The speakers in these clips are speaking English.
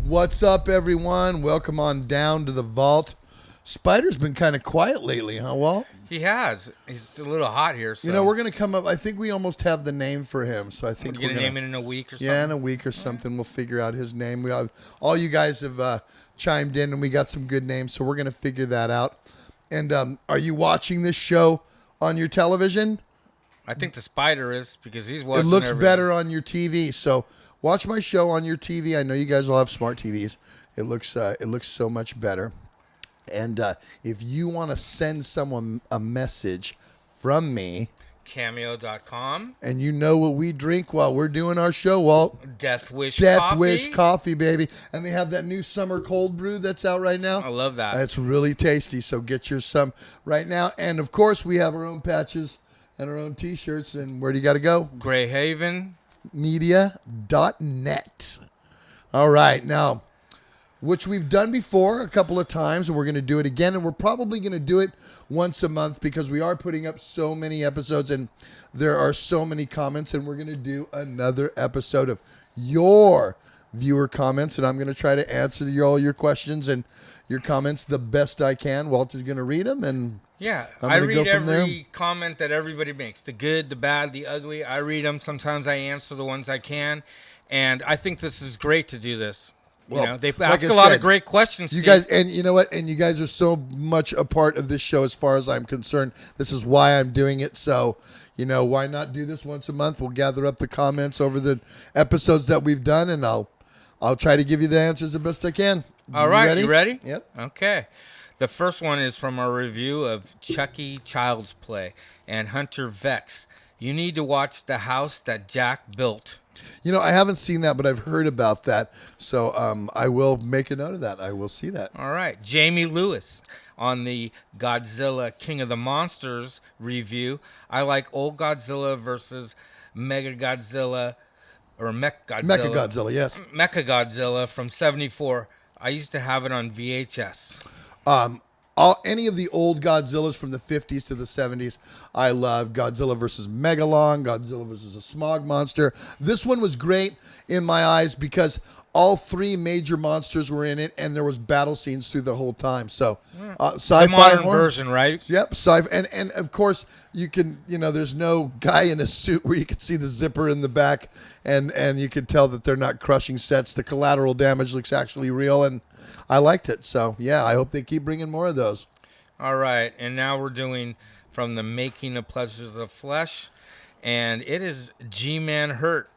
What's up, everyone? Welcome on down to the vault. Spider's been kind of quiet lately, huh, Walt? He has. He's a little hot here. So. You know, we're going to come up. I think we almost have the name for him. So I think we're we're going to going name it in a week or something? Yeah, in a week or something. We'll figure out his name. We have, all you guys have chimed in, and we got some good names. So we're going to figure that out. And are you watching this show on your television? I think the Spider is because he's watching. It looks everything. better on your TV. So watch my show on your TV. I know you guys all have smart TVs. It looks so much better. And if you want to send someone a message from me, Cameo.com. And you know what we drink while we're doing our show, Walt? Death Wish Coffee, baby. And they have that new summer cold brew that's out right now. I love that. It's really tasty, so get yours some right now. And, of course, we have our own patches and our own T-shirts. And where do you got to go? GrayhavenMedia.net. All right. Now, which we've done before a couple of times, and we're going to do it again. And we're probably going to do it once a month because we are putting up so many episodes and there are so many comments. And we're going to do another episode of your viewer comments. And I'm going to try to answer all your questions and your comments the best I can. Walter's going to read them. And yeah, I read every comment that everybody makes. The good, the bad, the ugly. I read them. Sometimes I answer the ones I can. And I think this is great to do this. Well, you know, they ask a lot of great questions. You guys, and you know what? And you guys are so much a part of this show as far as I'm concerned. This is why I'm doing it. So, you know, why not do this once a month? We'll gather up the comments over the episodes that we've done, and I'll try to give you the answers the best I can. All right, you ready? Yep. Okay. The first one is from our review of Chucky Child's Play and Hunter Vex. You need to watch The House That Jack Built. You know, I haven't seen that, but I've heard about that. So I will make a note of that. I will see that. All right. Jamie Lewis on the Godzilla King of the Monsters review. I like old Godzilla versus Mechagodzilla, or Mech-Godzilla. Mechagodzilla, yes. Mechagodzilla from 1974. I used to have it on VHS. Any of the old Godzillas from the 50s to the 70s, I love. Godzilla versus Megalon, Godzilla versus a smog monster. This one was great in my eyes because all three major monsters were in it, and there was battle scenes through the whole time. So, sci-fi the modern version, right? Yep, sci-fi, and of course you can, you know, there's no guy in a suit where you can see the zipper in the back, and you can tell that they're not crushing sets. The collateral damage looks actually real, and I liked it. So, yeah, I hope they keep bringing more of those. All right. And now we're doing from the Making of Pleasures of the Flesh. And it is G-Man Hurt.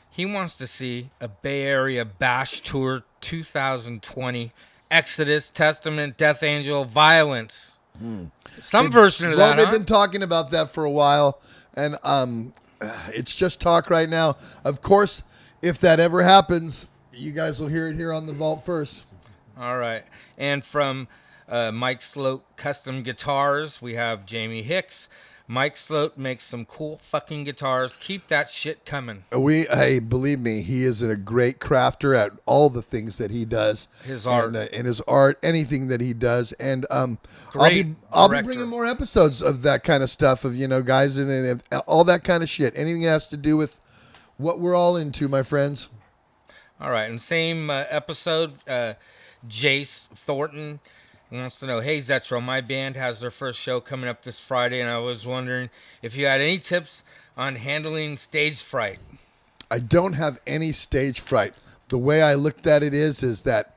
He wants to see a Bay Area Bash Tour 2020. Exodus, Testament, Death Angel, Violence. Some version of that, Well, they've been talking about that for a while. And it's just talk right now. Of course, if that ever happens, you guys will hear it here on the vault first. All right. And from Mike Sloat Custom Guitars, we have Jamie Hicks. Mike Sloat makes some cool fucking guitars. Keep that shit coming. Hey, believe me, he is a great crafter at all the things that he does. His art. And his art, anything that he does. And I'll be bringing more episodes of that kind of stuff, of, you know, guys, and all that kind of shit. Anything that has to do with what we're all into, my friends. All right. And same episode, Jace Thornton wants to know, hey, Zetro, my band has their first show coming up this Friday, and I was wondering if you had any tips on handling stage fright. I don't have any stage fright. The way I looked at it is that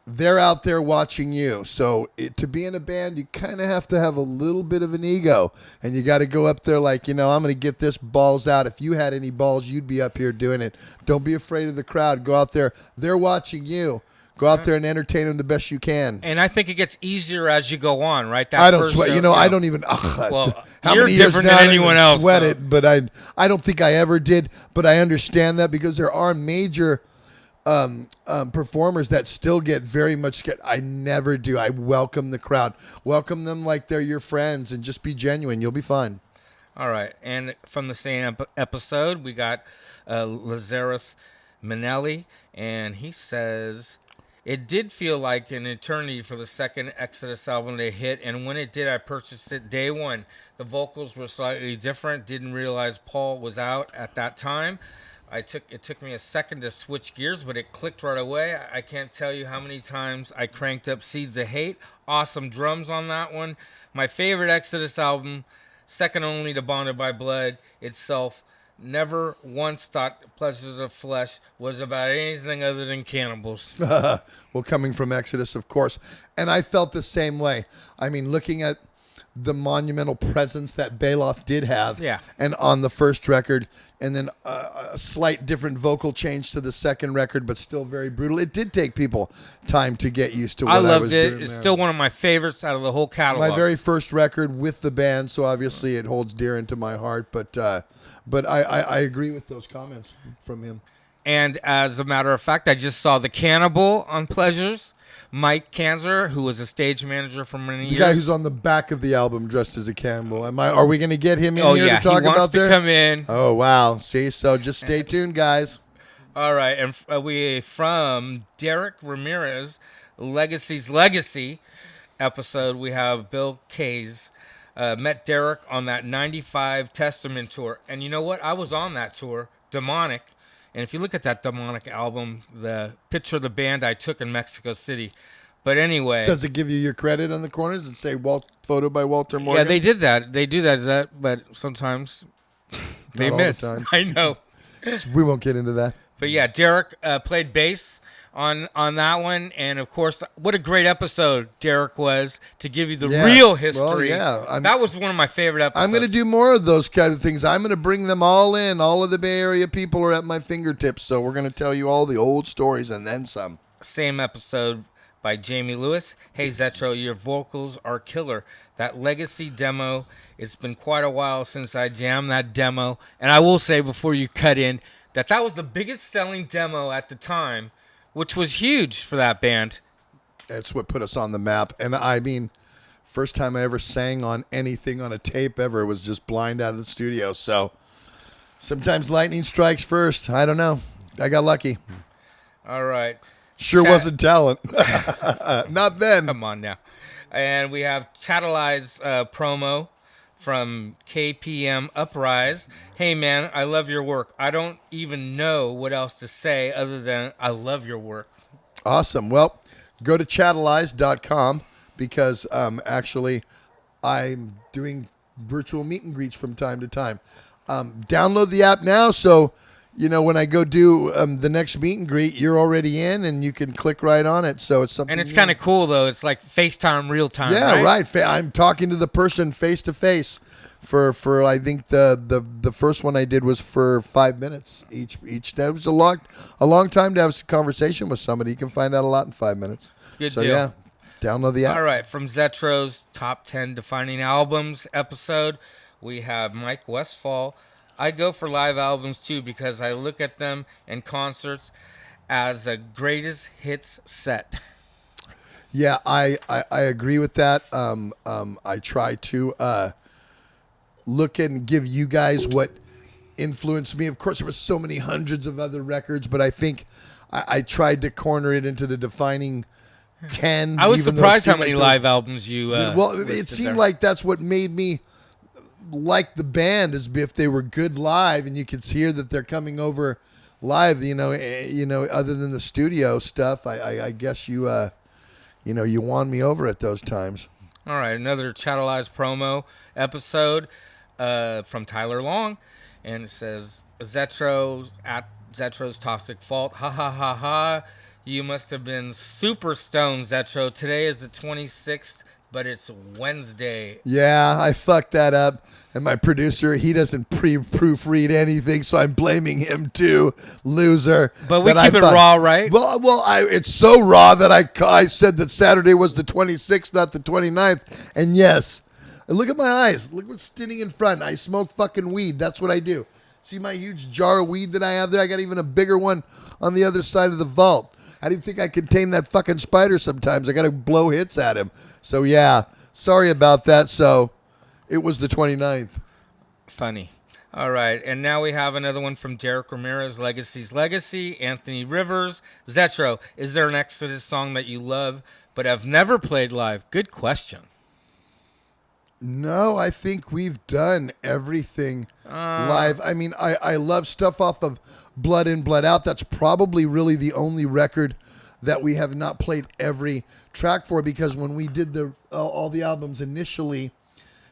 they're out there watching you. So to be in a band, you kind of have to have a little bit of an ego, and you got to go up there like, you know, I'm going to get this balls out. If you had any balls, you'd be up here doing it. Don't be afraid of the crowd. Go out there. They're watching you. Go out there and entertain them the best you can. And I think it gets easier as you go on, right? I don't sweat. You know, I don't even. Well, how you're many years different now than anyone else. Sweat it, but I don't think I ever did. But I understand that because there are major performers that still get very much scared. I never do. I welcome the crowd. Welcome them like they're your friends, and just be genuine. You'll be fine. All right. And from the same episode, we got Lazarus Manelli, and he says, it did feel like an eternity for the second Exodus album to hit, and when it did, I purchased it day one. The vocals were slightly different. Didn't realize Paul was out at that time. It took me a second to switch gears, but it clicked right away. I can't tell you how many times I cranked up Seeds of Hate. Awesome drums on that one. My favorite Exodus album, second only to Bonded by Blood itself. Never once thought Pleasures of the Flesh was about anything other than cannibals. Well, coming from Exodus, of course. And I felt the same way. I mean, looking at the monumental presence that Bailoff did have, Yeah. and on the first record, and then a slight different vocal change to the second record, but still very brutal. It did take people time to get used to what I I loved was it. doing It's there. still one of my favorites out of the whole catalog. My very first record with the band, so obviously it holds dear into my heart. But I agree with those comments from him. And as a matter of fact, I just saw The Cannibal on Pleasures. Mike Kanzer, who was a stage manager for many The years. guy who's on the back of the album dressed as a cannibal. Are we going to get him in Oh here yeah, to talk he wants about to there? come in. Oh wow! See, so just stay tuned, guys. All right, and we from Derek Ramirez, Legacy's Legacy episode. We have Bill Kays. Met Derek on that '95 Testament tour, and you know what? I was on that tour, Demonic. And if you look at that Demonic album, the picture of the band I took in Mexico City. But anyway, Does it give you your credit on the corners and say photo by Walter Morgan? yeah, they did that. They do that, but sometimes they Not all the miss. time. I know. We won't get into that. But yeah, Derek played bass on that one, and of course, what a great episode Derek was to give you the Yes. real Well, history. yeah, that was one of my favorite episodes. I'm going to do more of those kind of things. I'm going to bring them all in. All of the Bay Area people are at my fingertips, so we're going to tell you all the old stories and then some. Same episode by Jamie Lewis. Hey Zetro, your vocals are killer. That Legacy demo. It's been quite a while since I jammed that demo, and I will say before you cut in that was the biggest selling demo at the time, which was huge for that band. That's what put us on the map. And I mean, first time I ever sang on anything on a tape ever was just blind out of the studio. So sometimes lightning strikes first. I don't know. I got lucky. All right. Sure wasn't talent. Not then. Come on now. And we have Chatalize promo from KPM Uprise. Hey, man, I love your work. I don't even know what else to say other than I love your work. Awesome. Well, go to chatalize.com because actually I'm doing virtual meet and greets from time to time. Download the app now so when I go do the next meet and greet, you're already in and you can click right on it. So it's something. And it's kind of cool, though. It's like FaceTime real time. Yeah, right. I'm talking to the person face to face for I think the first one I did was for 5 minutes each. That was a long time to have a conversation with somebody. You can find out a lot in 5 minutes. Good so deal. Yeah, download the app. All right, from Zetro's Top 10 Defining Albums episode, we have Mike Westfall. I go for live albums too because I look at them in concerts as a greatest hits set. Yeah, I agree with that. I try to look and give you guys what influenced me. Of course, there was so many hundreds of other records, but I think I tried to corner it into the defining 10. I was even though it surprised how seemed many like live albums you well, it listed seemed there. like that's what made me like the band, is if they were good live and you could hear that they're coming over live. Other than the studio stuff, I guess you won me over at those times. All right, another Chatalize promo episode from Tyler Long, and it says Zetro at Zetro's Toxic Fault. Ha ha ha ha! You must have been super stoned, Zetro. Today is the 26th, but it's Wednesday. Yeah, I fucked that up. And my producer, he doesn't proofread anything, so I'm blaming him too, loser. But we That keep it raw, right? Well, it's so raw that I said that Saturday was the 26th, not the 29th. And yes, and look at my eyes. Look what's standing in front. I smoke fucking weed. That's what I do. See my huge jar of weed that I have there? I got even a bigger one on the other side of the vault. How do you think I contain that fucking spider sometimes? I got to blow hits at him. So, yeah, sorry about that. So, it was the 29th. Funny. All right, and now we have another one from Derek Ramirez, Legacy's Legacy, Anthony Rivers. Zetro, is there an Exodus song that you love but have never played live? Good question. No, I think we've done everything live. I mean, I love stuff off of Blood In, Blood Out. That's probably really the only record that we have not played every track for, because when we did all the albums initially,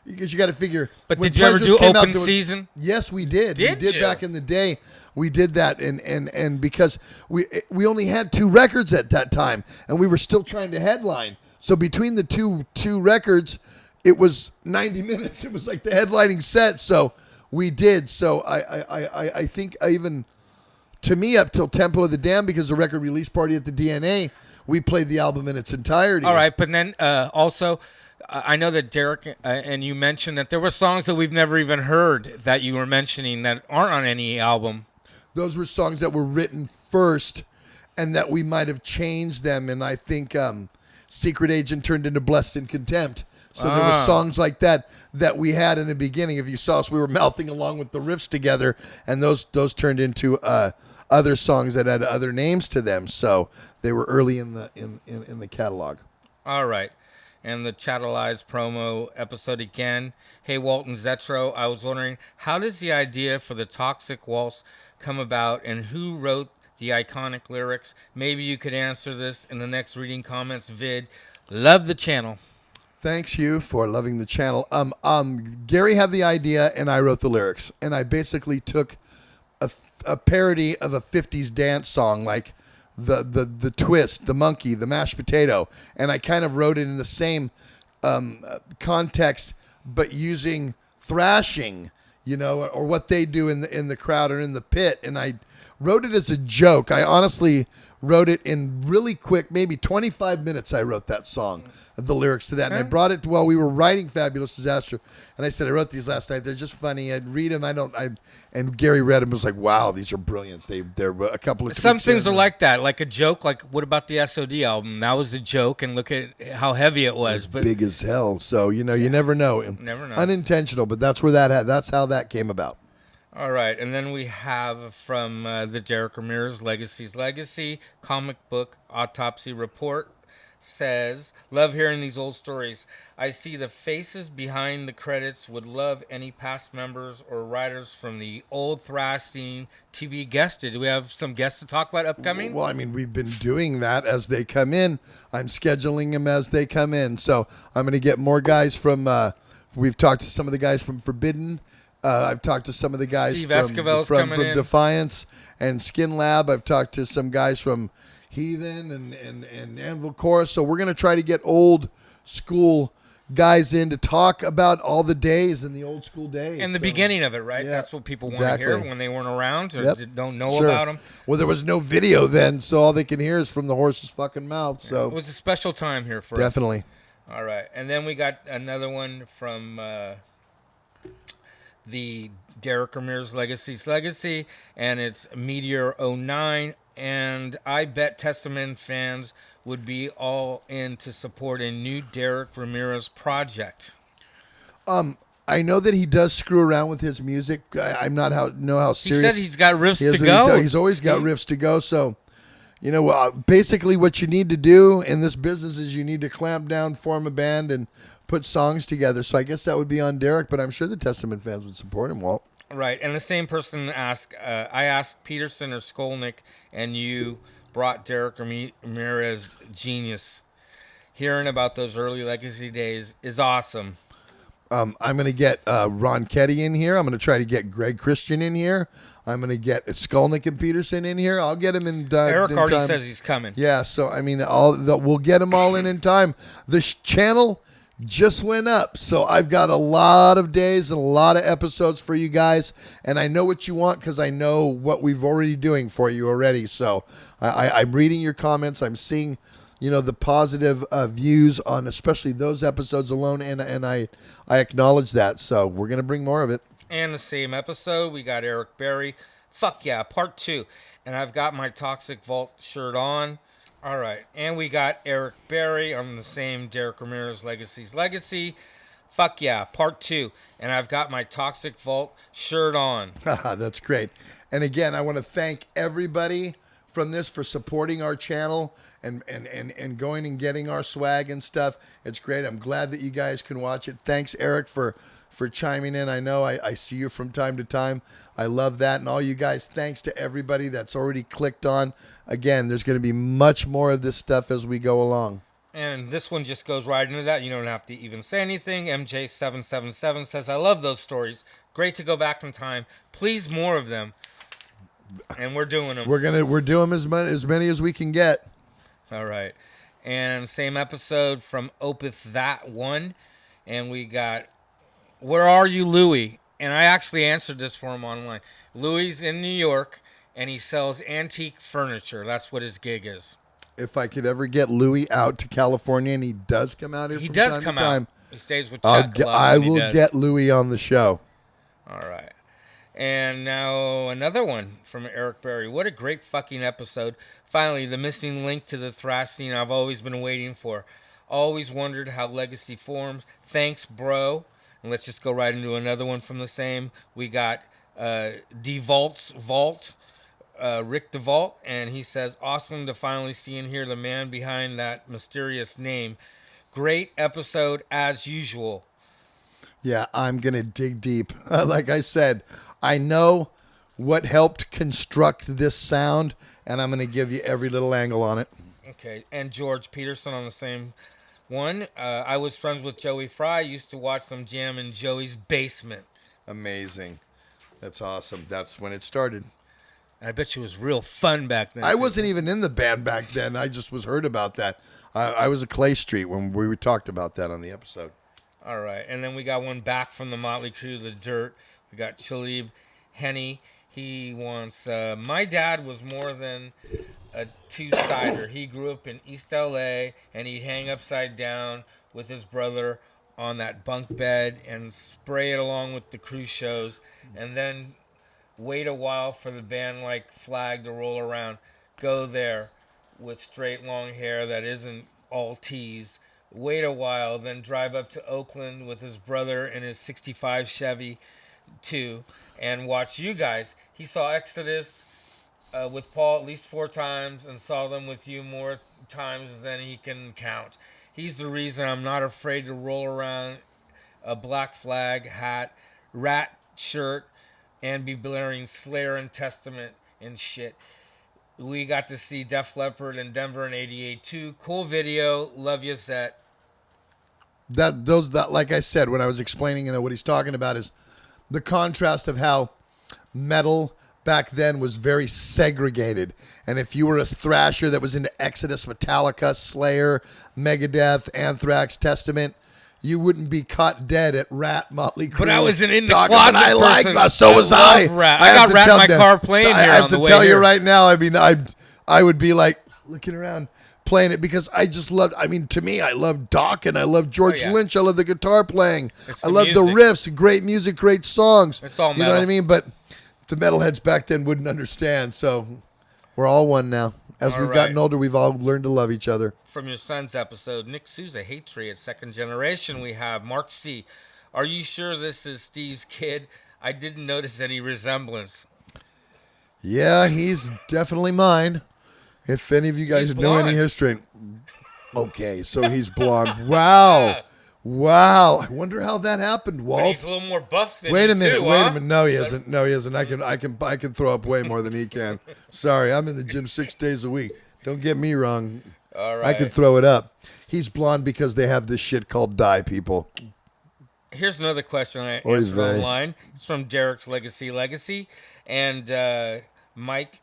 because you got to figure. But when did you ever Pleasures do came out, open there was- season? Yes, we did. Did we did you? back in the day. We did that, and because we only had 2 records at that time, and we were still trying to headline. So between the two records, it was 90 minutes. It was like the headlining set. So we did. So I think I even, to me, up till Temple of the Dam, because the record release party at the DNA, we played the album in its entirety. All right, but then also, I know that Derek and you mentioned that there were songs that we've never even heard that you were mentioning that aren't on any album. Those were songs that were written first, and that we might have changed them. And I think Secret Agent turned into Blessed in Contempt. So there were songs like that we had in the beginning. If you saw us, we were mouthing along with the riffs together, and those turned into other songs that had other names to them. So they were early in the catalog. All right. And the Chatelize promo episode again. Hey, Walton Zetro, I was wondering, how does the idea for the Toxic Waltz come about, and who wrote the iconic lyrics? Maybe you could answer this in the next reading comments vid. Love the channel. Thanks you for loving the channel. Gary had the idea, and I wrote the lyrics. And I basically took a parody of a 50s dance song, like the twist, the monkey, the mashed potato, and I kind of wrote it in the same context, but using thrashing, or what they do in the crowd or in the pit. And I wrote it as a joke. I honestly wrote it in really quick, maybe 25 minutes. I wrote that song, the lyrics to that, and I brought it while we were writing Fabulous Disaster. And I said, I wrote these last night. They're just funny. I'd read them. And Gary read them and was like, wow, these are brilliant. They're a couple of Some tweaks things in. are like that, like a joke. Like, what about the SOD album? That was a joke, and look at how heavy it was. But big as hell. So you never know. Never know. Unintentional, but that's where that's how that came about. All right, and then we have from the Derek Ramirez Legacy's Legacy comic book autopsy report. Says, love hearing these old stories. I see the faces behind the credits. Would love any past members or writers from the old thrash scene to be guested. Do we have some guests to talk about upcoming? Well, I mean, we've been doing that as they come in. I'm scheduling them as they come in. So I'm going to get more guys from, we've talked to some of the guys from Forbidden. I've talked to some of the guys Steve from coming in. Defiance and Skin Lab. I've talked to some guys from Heathen and Anvil Chorus. So we're going to try to get old school guys in to talk about all the days and the old school days. And the beginning of it, right? Yeah, That's what people want exactly. to hear when they weren't around or Yep. don't know Sure. about them. Well, there was no video then, so all they can hear is from the horse's fucking mouth. So It was a special time here for us. definitely. All right. And then we got another one from the Derek Ramirez Legacy's Legacy, and it's Meteor 09. And I bet Testament fans would be all in to support a new Derek Ramirez project. I know that he does screw around with his music. I'm not know how He serious. said he's got riffs he is, to but go. He's always got riffs to go. So, basically what you need to do in this business is you need to clamp down, form a band, and put songs together. So I guess that would be on Derek, but I'm sure the Testament fans would support him, Walt. Right, and the same person asked, I asked Peterson or Skolnick, and you brought Derek Ramirez genius. Hearing about those early Legacy days is awesome. I'm going to get Ron Ketty in here. I'm going to try to get Greg Christian in here. I'm going to get Skolnick and Peterson in here. I'll get him in Eric in already time. says he's coming. Yeah, so, I mean, we'll get them all in time. This channel just went up, so I've got a lot of days and a lot of episodes for you guys, and I know what you want because I know what we've already doing for you already. So I'm reading your comments. I'm seeing, the positive views on especially those episodes alone, and I acknowledge that. So we're gonna bring more of it. And the same episode, we got Eric Berry. Fuck yeah, part 2. And I've got my Toxic Vault shirt on. All right. And we got Eric Berry on the same Derek Ramirez Legacy's Legacy. Fuck yeah, part 2. And I've got my Toxic Vault shirt on. That's great. And again, I want to thank everybody from this for supporting our channel and going and getting our swag and stuff. It's great. I'm glad that you guys can watch it. Thanks, Eric, for chiming in. I know I see you from time to time. I love that. And all you guys, thanks to everybody that's already clicked on. Again, there's going to be much more of this stuff as we go along. And this one just goes right into that. You don't have to even say anything. MJ777 says, I love those stories. Great to go back in time. Please, more of them. And we're doing them. We're doing as many as we can get. All right. And same episode from Opeth That One. And we got, where are you, Louie? And I actually answered this for him online. Louie's in New York, and he sells antique furniture. That's what his gig is. If I could ever get Louie out to California, and he does come out here, He from does time come to time, out. He stays with Chuck. I will get Louie on the show. All right. And now another one from Eric Berry. What a great fucking episode. Finally, the missing link to the thrash scene I've always been waiting for. Always wondered how Legacy forms. Thanks, bro. And let's just go right into another one from the same. We got DeVault's Vault, Rick DeVault, and he says, awesome to finally see and hear the man behind that mysterious name. Great episode as usual. Yeah, I'm going to dig deep. Like I said, I know what helped construct this sound, and I'm going to give you every little angle on it. Okay, and George Peterson on the same one. I was friends with Joey Fry. Used to watch some jam in Joey's basement. Amazing. That's awesome. That's when it started. I bet you it was real fun back then. I wasn't even in the band back then. I just was heard about that. I was at Clay Street when we talked about that on the episode. All right, and then we got one back from the Motley Crue, The Dirt. We got Chalib Henny. He wants, my dad was more than a two-sider. He grew up in East L.A., and he'd hang upside down with his brother on that bunk bed and spray it along with the Crue shows, and then wait a while for the band like flag to roll around. Go there with straight long hair that isn't all teased. Wait a while, then drive up to Oakland with his brother in his 65 Chevy too, and watch you guys. He saw Exodus with Paul at least 4 times and saw them with you more times than he can count. He's the reason I'm not afraid to roll around a Black Flag hat, rat shirt, and be blaring Slayer and Testament and shit. We got to see Def Leppard in Denver in '88 too. Cool video. Love you, Zet. That like I said when I was explaining, what he's talking about is the contrast of how metal back then was very segregated. And if you were a thrasher that was into Exodus, Metallica, Slayer, Megadeth, Anthrax, Testament, you wouldn't be caught dead at Rat, Motley Crue. But I was an in the Dog, closet but I like person. so was I. Rat. I got Rat in my car playing here I have on to the way tell you here. right now, I mean, I would be like looking around playing it because I just loved, to me, I love Doc and I love George Lynch. I love the guitar playing. I love the riffs, great music, great songs. It's all metal. You know what I mean? But the metalheads back then wouldn't understand. So we're all one now. As we've gotten older, we've all learned to love each other. From your son's episode, Nick Souza, Hate Tree at Second Generation, we have Mark C. Are you sure this is Steve's kid? I didn't notice any resemblance. Yeah, he's definitely mine. If any of you guys know any history. Okay, so he's blonde. Wow. Wow. I wonder how that happened, Walt. He's a little more buff than Wait a you minute. too, Wait huh? a minute. No, he isn't. No, he isn't. I can throw up way more than he can. Sorry, I'm in the gym 6 days a week. Don't get me wrong. All right. I can throw it up. He's blonde because they have this shit called dye, people. Here's another question I answered online. It's from Derek's Legacy. And Mike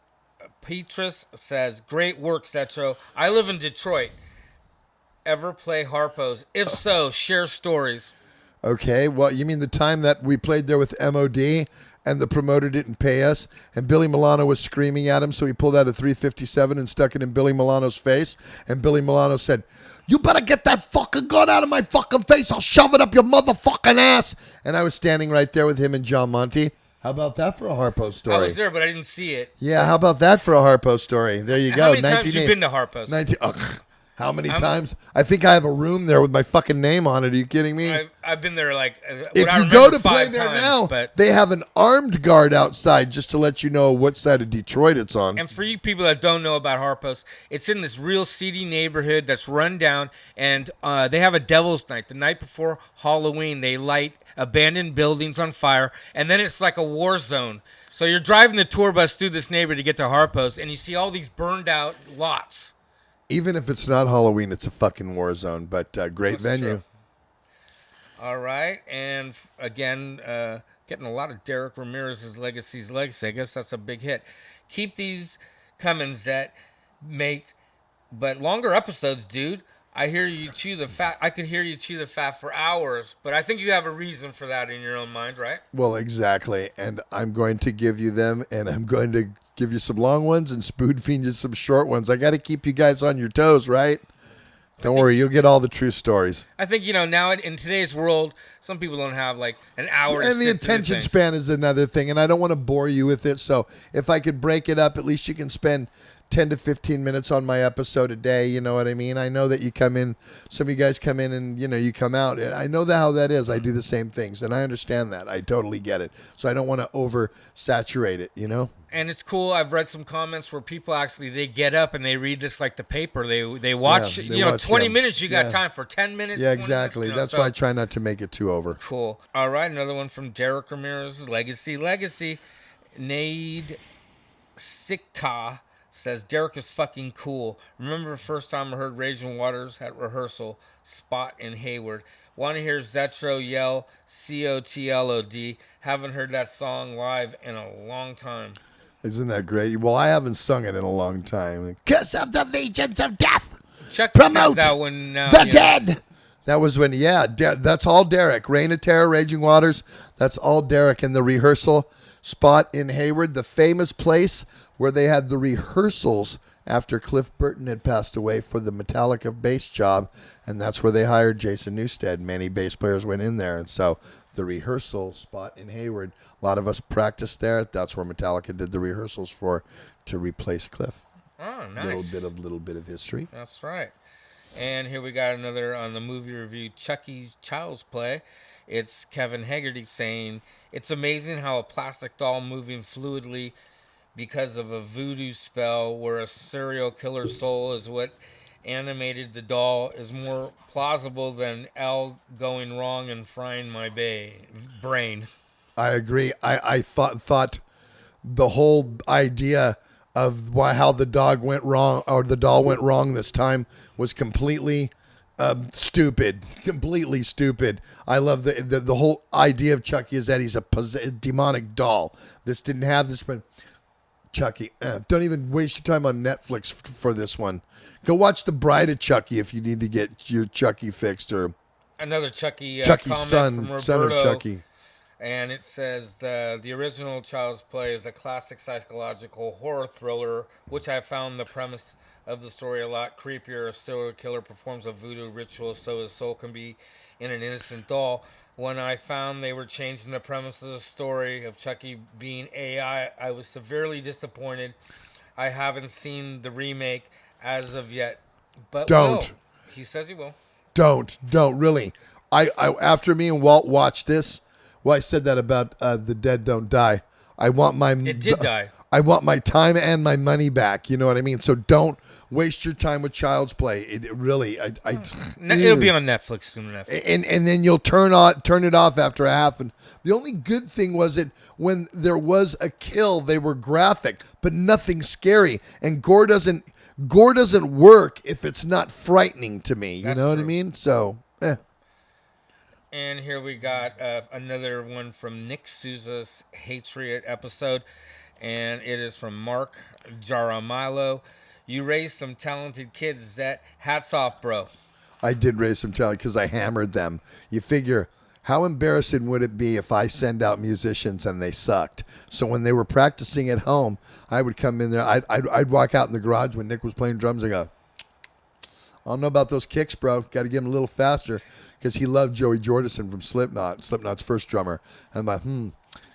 Petrus says, great work, Zetro. I live in Detroit. Ever play Harpo's? If so, share stories. Okay, well, you mean the time that we played there with MOD and the promoter didn't pay us and Billy Milano was screaming at him, so he pulled out a 357 and stuck it in Billy Milano's face, and Billy Milano said, you better get that fucking gun out of my fucking face. I'll shove it up your motherfucking ass. And I was standing right there with him and John Monty. How about that for a Harpo story? I was there, but I didn't see it. Yeah, how about that for a Harpo story? There you go. How many times have you been to Harpo's? How many times? I think I have a room there with my fucking name on it. Are you kidding me? I've been there like If I you go remember to play 5 there times, now, but they have an armed guard outside just to let you know what side of Detroit it's on. and for you people that don't know about Harpo's, it's in this real seedy neighborhood that's run down, and they have a Devil's Night. The night before Halloween, they light abandoned buildings on fire, and then it's like a war zone. So you're driving the tour bus through this neighborhood to get to Harpo's, and you see all these burned out lots. Even if it's not Halloween, it's a fucking war zone, but great That's venue. true. All right, and again, getting a lot of Derek Ramirez's legacy. I guess that's a big hit. Keep these coming, Zet, mate. But longer episodes, dude. I hear you chew the fat. I could hear you chew the fat for hours, but I think you have a reason for that in your own mind, right? Well, exactly. And I'm going to give you them, and I'm going to give you some long ones and spoon feed you some short ones. I got to keep you guys on your toes, right? Don't worry, you'll get all the true stories. I think, now in today's world, some people don't have like an hour to And the sit through attention things. span is another thing, and I don't want to bore you with it. So if I could break it up, at least you can spend 10 to 15 minutes on my episode a day. You know what I mean? I know that you come in, some of you guys come in and, you come out. And I know how that is. I do the same things, and I understand that. I totally get it. So I don't want to oversaturate it, And it's cool. I've read some comments where people actually, they get up and they read this like the paper. They watch, Yeah, they watch, 20 yeah. minutes you got Yeah. time for, 10 minutes. Yeah, 20 exactly. minutes, That's why I try not to make it too over. Cool. All right, another one from Derek Ramirez, Legacy. Nade Sikta says, Derek is fucking cool. Remember the first time I heard Raging Waters at rehearsal, Spot in Hayward. Want to hear Zetro yell COTLOD. Haven't heard that song live in a long time. Isn't that great? Well, I haven't sung it in a long time. Curse of the Legions of Death. Chuck Promote says that one now. the dead. That was when, that's all Derek. Reign of Terror, Raging Waters, that's all Derek. And the rehearsal spot in Hayward, the famous place where they had the rehearsals after Cliff Burton had passed away for the Metallica bass job. And that's where they hired Jason Newsted. Many bass players went in there. And so the rehearsal spot in Hayward, a lot of us practiced there. That's where Metallica did the rehearsals to replace Cliff. Oh, nice. Little bit of history. That's right. And here we got another on the movie review, Chucky's Child's Play. It's Kevin Haggerty saying, it's amazing how a plastic doll moving fluidly because of a voodoo spell where a serial killer soul is what animated the doll is more plausible than L going wrong and frying my brain. I agree. I thought the whole idea of how the dog went wrong or the doll went wrong this time was completely stupid. Completely stupid. I love the whole idea of Chucky is that he's a demonic doll. This didn't have this, but Chucky, don't even waste your time on Netflix for this one. Go watch The Bride of Chucky if you need to get your Chucky fixed, or another Chucky's son of Chucky. And it says the original Child's Play is a classic psychological horror thriller, which I found the premise of the story a lot creepier. A serial killer performs a voodoo ritual so his soul can be in an innocent doll. When I found they were changing the premise of the story of Chucky being AI, I was severely disappointed. I haven't seen the remake as of yet, but don't. He says he will. Don't really. I after me and Walt watched this. Well, I said that about The Dead Don't Die. It did die. I want my time and my money back. You know what I mean? So don't waste your time with Child's Play. It really, it'll be on Netflix soon enough. And then you'll turn it off after a half. And the only good thing was when there was a kill, they were graphic, but nothing scary. And gore doesn't work if it's not frightening to me. You know what I mean? So, And here we got another one from Nick Souza's Hatred episode, and it is from Mark Jaramillo. You raised some talented kids, Zet. Hats off, bro. I did raise some talent because I hammered them. You figure, how embarrassing would it be if I send out musicians and they sucked? So when they were practicing at home, I would come in there. I'd walk out in the garage when Nick was playing drums and go, I don't know about those kicks, bro. Got to get him a little faster. Because he loved Joey Jordison from Slipknot's first drummer. And I'm like,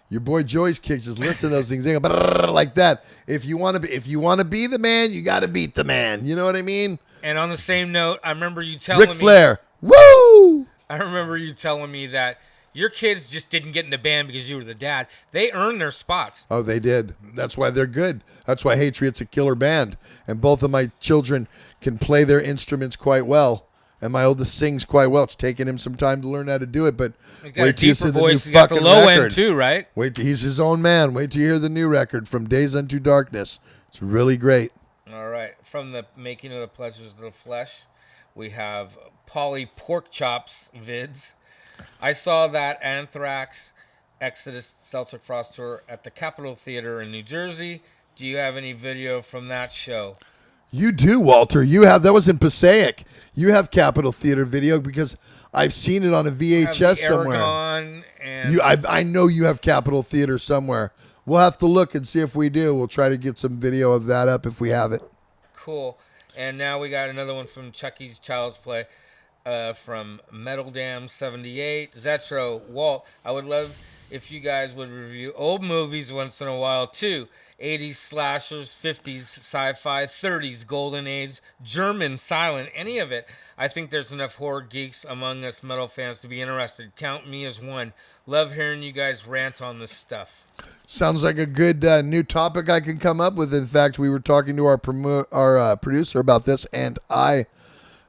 your boy Joey's kicks, just listen to those things. They go like that. If you want to be the man, you got to beat the man. You know what I mean? And on the same note, I remember you telling Ric me. Flair. Woo! I remember you telling me that your kids just didn't get in the band because you were the dad. They earned their spots. Oh, they did. That's why they're good. That's why Hatriot's a killer band. And both of my children can play their instruments quite well. And my oldest sings quite well. It's taken him some time to learn how to do it, but He's got a wait till you deeper see the new voice. He's got the fucking low record. end too, right? Wait till he's his own man. Wait till you hear the new record from Days Unto Darkness. It's really great. All right. From the Making of the Pleasures of the Flesh, we have Polly Pork Chops vids. I saw that Anthrax Exodus Celtic Frost tour at the Capitol Theater in New Jersey. Do you have any video from that show? You do, Walter. You have. That was in Passaic. You have Capitol Theater video because I've seen it on a VHS somewhere. Aragon and I know you have Capitol Theater somewhere. We'll have to look and see if we do. We'll try to get some video of that up if we have it. Cool. And now we got another one from Chucky's Child's Play from Metal Dam 78. Zetro, Walt, I would love if you guys would review old movies once in a while too. 80s slashers, 50s sci-fi, 30s golden age, German silent, any of it. I think there's enough horror geeks among us metal fans to be interested. Count me as one. Love hearing you guys rant on this stuff. Sounds like a good new topic I can come up with. In fact, we were talking to our producer about this, and I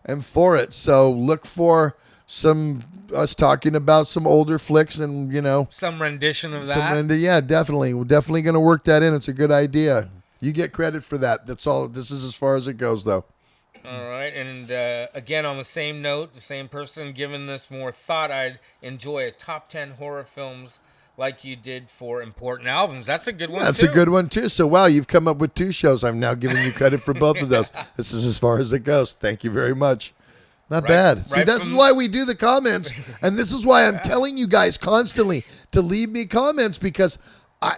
am for it. So look for us talking about some older flicks and, some rendition of that. Yeah, definitely. We're definitely going to work that in. It's a good idea. You get credit for that. That's all. This is as far as it goes, though. All right. And again, on the same note, the same person, given this more thought, I'd enjoy a top 10 horror films like you did for important albums. That's a good one, That's too. a good one, too. So, wow, you've come up with 2 shows. I'm now giving you credit for both of those. This is as far as it goes. Thank you very much. Not bad. See, this is why we do the comments, and this is why I'm telling you guys constantly to leave me comments, because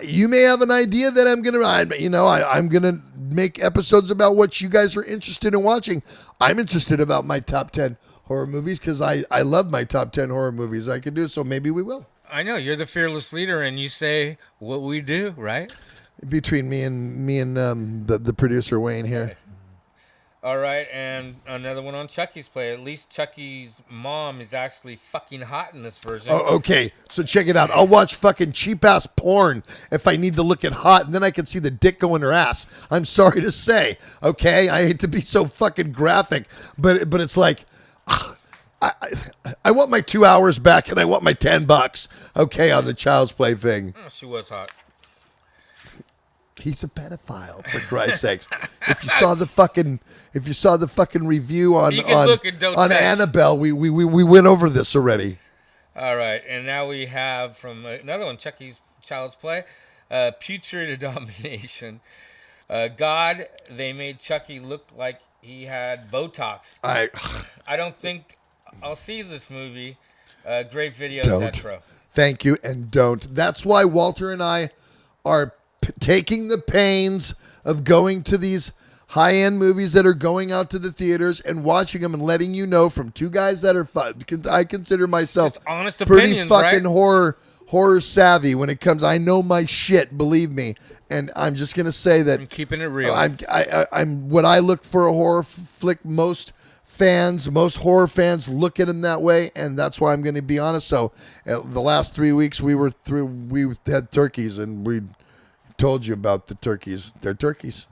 you may have an idea that I'm gonna make episodes about what you guys are interested in watching. I'm interested about my top 10 horror movies because I love my top 10 horror movies. I can do so. Maybe we will. I know you're the fearless leader, and you say what we do, right? Between me and the producer Wayne here. All right, and another one on Chucky's Play. At least Chucky's mom is actually fucking hot in this version. Oh, okay. So check it out. I'll watch fucking cheap-ass porn if I need to look at hot, and then I can see the dick go in her ass. I'm sorry to say, okay? I hate to be so fucking graphic, but it's like, I want my 2 hours back, and I want my $10, okay, on the Child's Play thing. Oh, she was hot. He's a pedophile, for Christ's sakes. If you saw the fucking review on Annabelle, we went over this already. All right, and now we have from another one, Chucky's Child's Play, Putrid Abomination. God, they made Chucky look like he had Botox. I don't think I'll see this movie. Great video, Zetro. Thank you, and don't. That's why Walter and I are taking the pains of going to these high-end movies that are going out to the theaters and watching them and letting you know from 2 guys that are I consider myself just honest pretty opinions, fucking right? horror savvy when it comes. I know my shit, believe me, and I'm just gonna say that I'm keeping it real. I'm what I look for a horror flick. Most horror fans look at them that way, and that's why I'm going to be honest. So the last 3 weeks we had turkeys, and we told you about the turkeys. They're turkeys.